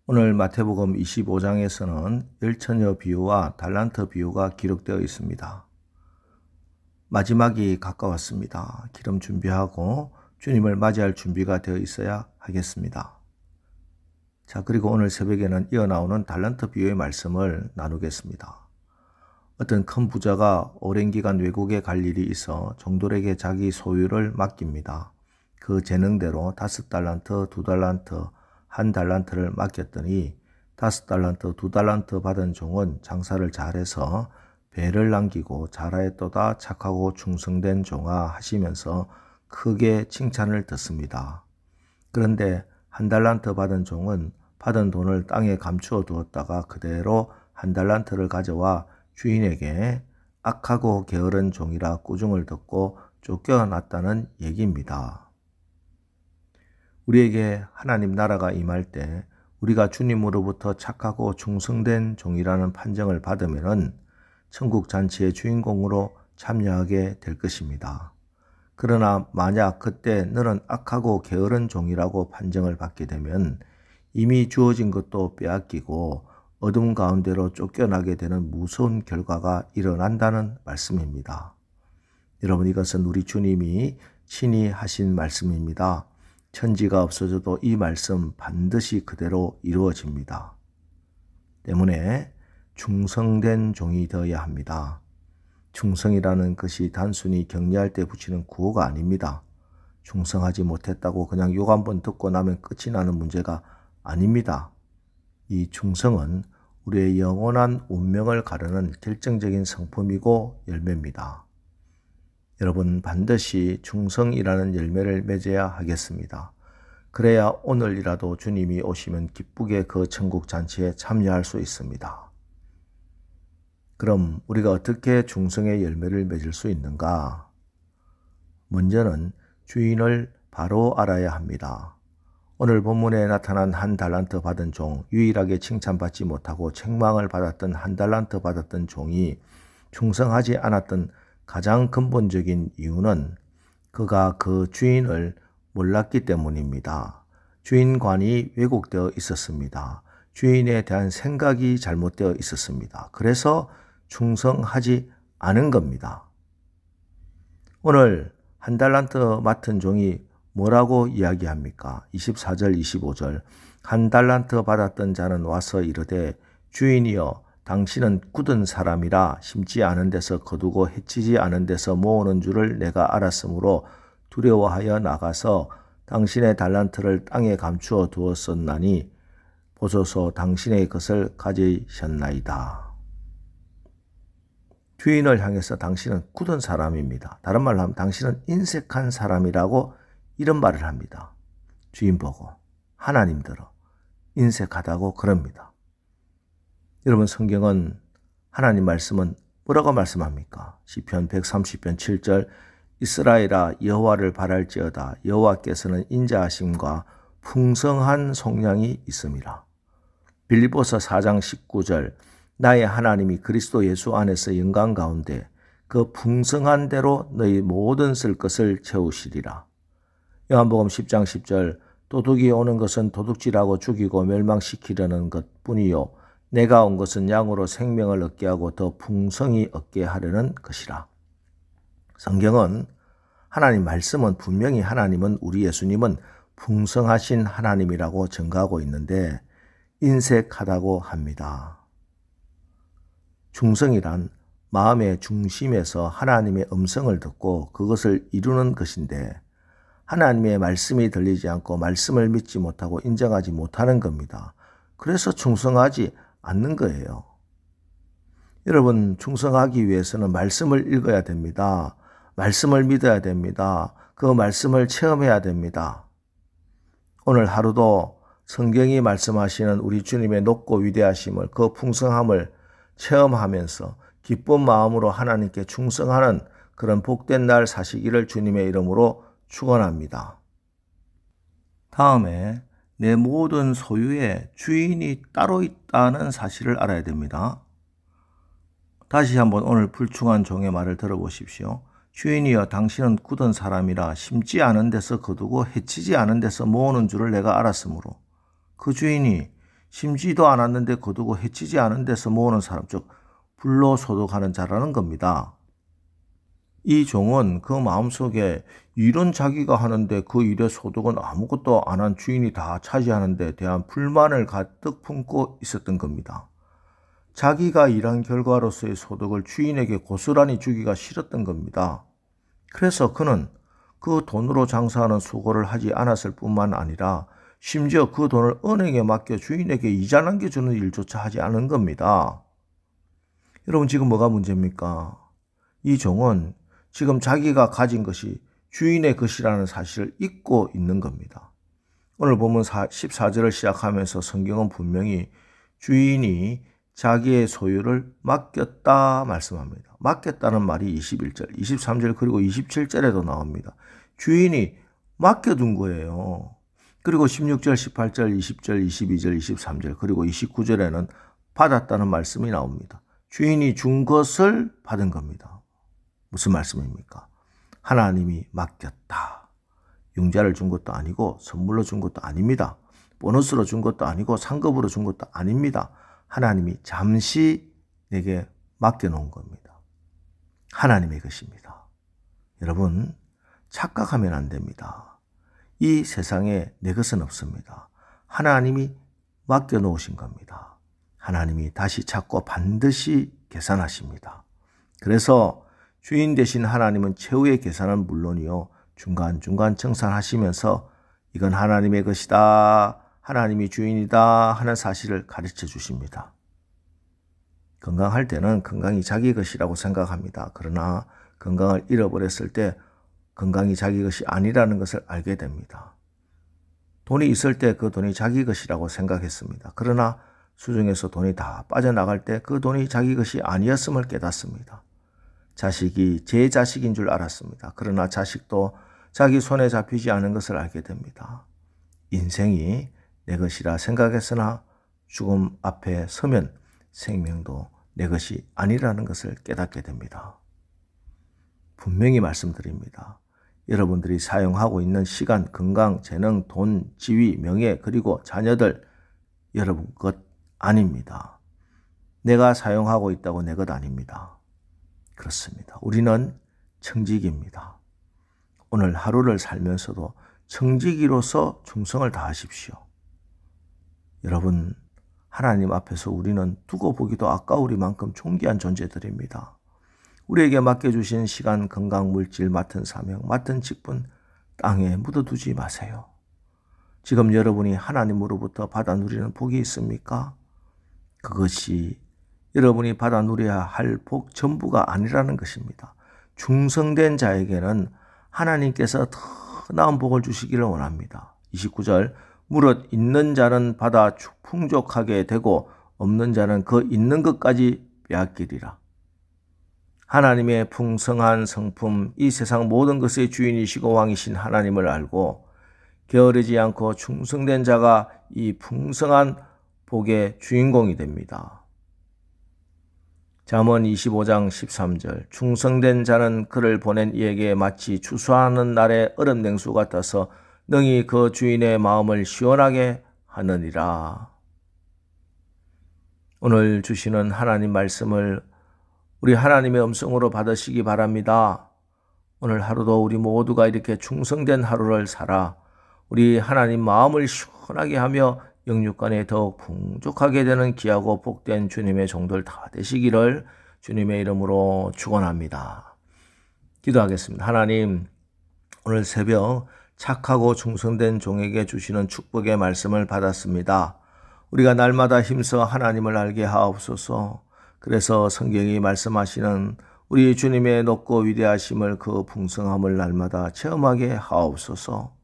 오늘 마태복음 25장에서는 열처녀 비유와 달란트 비유가 기록되어 있습니다. 마지막이 가까웠습니다. 기름 준비하고 주님을 맞이할 준비가 되어 있어야 하겠습니다. 자, 그리고 오늘 새벽에는 이어나오는 달란트 비유의 말씀을 나누겠습니다. 어떤 큰 부자가 오랜 기간 외국에 갈 일이 있어 종들에게 자기 소유를 맡깁니다. 그 재능대로 5달란트, 2달란트, 1달란트를 맡겼더니 5달란트, 2달란트 받은 종은 장사를 잘해서 배를 남기고 잘하였도다 착하고 충성된 종아 하시면서 크게 칭찬을 듣습니다. 그런데 1달란트 받은 종은 받은 돈을 땅에 감추어 두었다가 그대로 1달란트를 가져와 주인에게 악하고 게으른 종이라 꾸중을 듣고 쫓겨났다는 얘기입니다. 우리에게 하나님 나라가 임할 때 우리가 주님으로부터 착하고 충성된 종이라는 판정을 받으면 천국 잔치의 주인공으로 참여하게 될 것입니다. 그러나 만약 그때 너는 악하고 게으른 종이라고 판정을 받게 되면 이미 주어진 것도 빼앗기고 어둠 가운데로 쫓겨나게 되는 무서운 결과가 일어난다는 말씀입니다. 여러분, 이것은 우리 주님이 친히 하신 말씀입니다. 천지가 없어져도 이 말씀 반드시 그대로 이루어집니다. 때문에 충성된 종이 되어야 합니다. 충성이라는 것이 단순히 격려할 때 붙이는 구호가 아닙니다. 충성하지 못했다고 그냥 욕 한번 듣고 나면 끝이 나는 문제가 아닙니다. 이 충성은 우리의 영원한 운명을 가르는 결정적인 성품이고 열매입니다. 여러분, 반드시 충성이라는 열매를 맺어야 하겠습니다. 그래야 오늘이라도 주님이 오시면 기쁘게 그 천국 잔치에 참여할 수 있습니다. 그럼 우리가 어떻게 충성의 열매를 맺을 수 있는가? 먼저는 주인을 바로 알아야 합니다. 오늘 본문에 나타난 1달란트 받은 종, 유일하게 칭찬받지 못하고 책망을 받았던 1달란트 받았던 종이 충성하지 않았던 가장 근본적인 이유는 그가 그 주인을 몰랐기 때문입니다. 주인관이 왜곡되어 있었습니다. 주인에 대한 생각이 잘못되어 있었습니다. 그래서 충성하지 않은 겁니다. 오늘 1달란트 맡은 종이 뭐라고 이야기합니까? 24절, 25절. 1달란트 받았던 자는 와서 이르되 주인이여 당신은 굳은 사람이라 심지 않은 데서 거두고 해치지 않은 데서 모으는 줄을 내가 알았으므로 두려워하여 나가서 당신의 달란트를 땅에 감추어 두었었나니 보소서 당신의 것을 가지셨나이다. 주인을 향해서 당신은 굳은 사람입니다. 다른 말로 하면 당신은 인색한 사람이라고 이런 말을 합니다. 주인 보고 하나님들어 인색하다고 그럽니다. 여러분, 성경은 하나님 말씀은 뭐라고 말씀합니까? 시편 130편 7절 이스라엘아 여호와를 바랄지어다 여호와께서는 인자하심과 풍성한 속량이 있음이라. 빌립보서 4장 19절 나의 하나님이 그리스도 예수 안에서 영광 가운데 그 풍성한 대로 너희 모든 쓸 것을 채우시리라. 요한복음 10장 10절 도둑이 오는 것은 도둑질하고 죽이고 멸망시키려는 것뿐이요 내가 온 것은 양으로 생명을 얻게 하고 더 풍성히 얻게 하려는 것이라. 성경은 하나님 말씀은 분명히 하나님은 우리 예수님은 풍성하신 하나님이라고 증거하고 있는데 인색하다고 합니다. 충성이란 마음의 중심에서 하나님의 음성을 듣고 그것을 이루는 것인데 하나님의 말씀이 들리지 않고 말씀을 믿지 못하고 인정하지 못하는 겁니다. 그래서 충성하지 않는 거예요. 여러분, 충성하기 위해서는 말씀을 읽어야 됩니다. 말씀을 믿어야 됩니다. 그 말씀을 체험해야 됩니다. 오늘 하루도 성경이 말씀하시는 우리 주님의 높고 위대하심을 그 풍성함을 체험하면서 기쁜 마음으로 하나님께 충성하는 그런 복된 날 사시기를 주님의 이름으로 축원합니다. 다음에 내 모든 소유에 주인이 따로 있다는 사실을 알아야 됩니다. 다시 한번 오늘 불충한 종의 말을 들어보십시오. 주인이여 당신은 굳은 사람이라 심지 않은 데서 거두고 해치지 않은 데서 모으는 줄을 내가 알았으므로 그 주인이 심지도 않았는데 거두고 해치지 않은 데서 모으는 사람, 즉 불로소득하는 자라는 겁니다. 이 종은 그 마음속에 일은 자기가 하는데 그 일의 소득은 아무것도 안 한 주인이 다 차지하는 데 대한 불만을 가득 품고 있었던 겁니다. 자기가 일한 결과로서의 소득을 주인에게 고스란히 주기가 싫었던 겁니다. 그래서 그는 그 돈으로 장사하는 수고를 하지 않았을 뿐만 아니라 심지어 그 돈을 은행에 맡겨 주인에게 이자 남겨주는 일조차 하지 않은 겁니다. 여러분, 지금 뭐가 문제입니까? 이 종은 지금 자기가 가진 것이 주인의 것이라는 사실을 잊고 있는 겁니다. 오늘 본문 14절을 시작하면서 성경은 분명히 주인이 자기의 소유를 맡겼다 말씀합니다. 맡겼다는 말이 21절, 23절 그리고 27절에도 나옵니다. 주인이 맡겨둔 거예요. 그리고 16절, 18절, 20절, 22절, 23절 그리고 29절에는 받았다는 말씀이 나옵니다. 주인이 준 것을 받은 겁니다. 무슨 말씀입니까? 하나님이 맡겼다. 융자를 준 것도 아니고 선물로 준 것도 아닙니다. 보너스로 준 것도 아니고 상급으로 준 것도 아닙니다. 하나님이 잠시 내게 맡겨놓은 겁니다. 하나님의 것입니다. 여러분, 착각하면 안 됩니다. 이 세상에 내 것은 없습니다. 하나님이 맡겨놓으신 겁니다. 하나님이 다시 찾고 반드시 계산하십니다. 그래서 주인 되신 하나님은 최후의 계산은 물론이요, 중간중간 청산하시면서 이건 하나님의 것이다, 하나님이 주인이다 하는 사실을 가르쳐 주십니다. 건강할 때는 건강이 자기 것이라고 생각합니다. 그러나 건강을 잃어버렸을 때 건강이 자기 것이 아니라는 것을 알게 됩니다. 돈이 있을 때 그 돈이 자기 것이라고 생각했습니다. 그러나 수중에서 돈이 다 빠져나갈 때 그 돈이 자기 것이 아니었음을 깨닫습니다. 자식이 제 자식인 줄 알았습니다. 그러나 자식도 자기 손에 잡히지 않은 것을 알게 됩니다. 인생이 내 것이라 생각했으나 죽음 앞에 서면 생명도 내 것이 아니라는 것을 깨닫게 됩니다. 분명히 말씀드립니다. 여러분들이 사용하고 있는 시간, 건강, 재능, 돈, 지위, 명예, 그리고 자녀들, 여러분 것 아닙니다. 내가 사용하고 있다고 내 것 아닙니다. 그렇습니다. 우리는 청지기입니다. 오늘 하루를 살면서도 청지기로서 충성을 다하십시오. 여러분, 하나님 앞에서 우리는 두고 보기도 아까우리만큼 존귀한 존재들입니다. 우리에게 맡겨주신 시간, 건강, 물질, 맡은 사명, 맡은 직분 땅에 묻어두지 마세요. 지금 여러분이 하나님으로부터 받아 누리는 복이 있습니까? 그것이 여러분이 받아 누려야 할 복 전부가 아니라는 것입니다. 충성된 자에게는 하나님께서 더 나은 복을 주시기를 원합니다. 29절, 무릇 있는 자는 받아 풍족하게 되고 없는 자는 그 있는 것까지 빼앗기리라. 하나님의 풍성한 성품, 이 세상 모든 것의 주인이시고 왕이신 하나님을 알고 게으르지 않고 충성된 자가 이 풍성한 복의 주인공이 됩니다. 잠언 25장 13절, 충성된 자는 그를 보낸 이에게 마치 추수하는 날의 얼음 냉수 같아서 능히 그 주인의 마음을 시원하게 하느니라. 오늘 주시는 하나님 말씀을 우리 하나님의 음성으로 받으시기 바랍니다. 오늘 하루도 우리 모두가 이렇게 충성된 하루를 살아 우리 하나님 마음을 시원하게 하며 영육간에 더욱 풍족하게 되는 귀하고 복된 주님의 종들 다 되시기를 주님의 이름으로 축원합니다. 기도하겠습니다. 하나님, 오늘 새벽 착하고 충성된 종에게 주시는 축복의 말씀을 받았습니다. 우리가 날마다 힘써 하나님을 알게 하옵소서. 그래서 성경이 말씀하시는 우리 주님의 높고 위대하심을, 그 풍성함을 날마다 체험하게 하옵소서.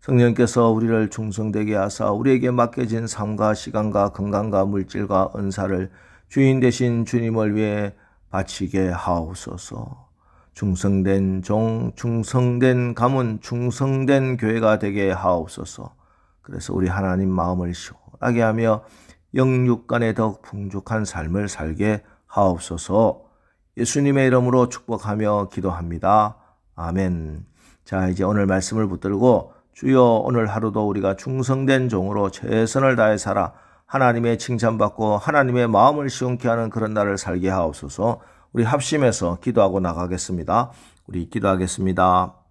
성령께서 우리를 충성되게 하사 우리에게 맡겨진 삶과 시간과 건강과 물질과 은사를 주인 되신 주님을 위해 바치게 하옵소서. 충성된 종, 충성된 가문, 충성된 교회가 되게 하옵소서. 그래서 우리 하나님 마음을 시원하게 하며 영육간에 더욱 풍족한 삶을 살게 하옵소서. 예수님의 이름으로 축복하며 기도합니다. 아멘. 자, 이제 오늘 말씀을 붙들고 주여, 오늘 하루도 우리가 충성된 종으로 최선을 다해 살아 하나님의 칭찬받고 하나님의 마음을 시원케 하는 그런 날을 살게 하옵소서. 우리 합심해서 기도하고 나가겠습니다. 우리 기도하겠습니다.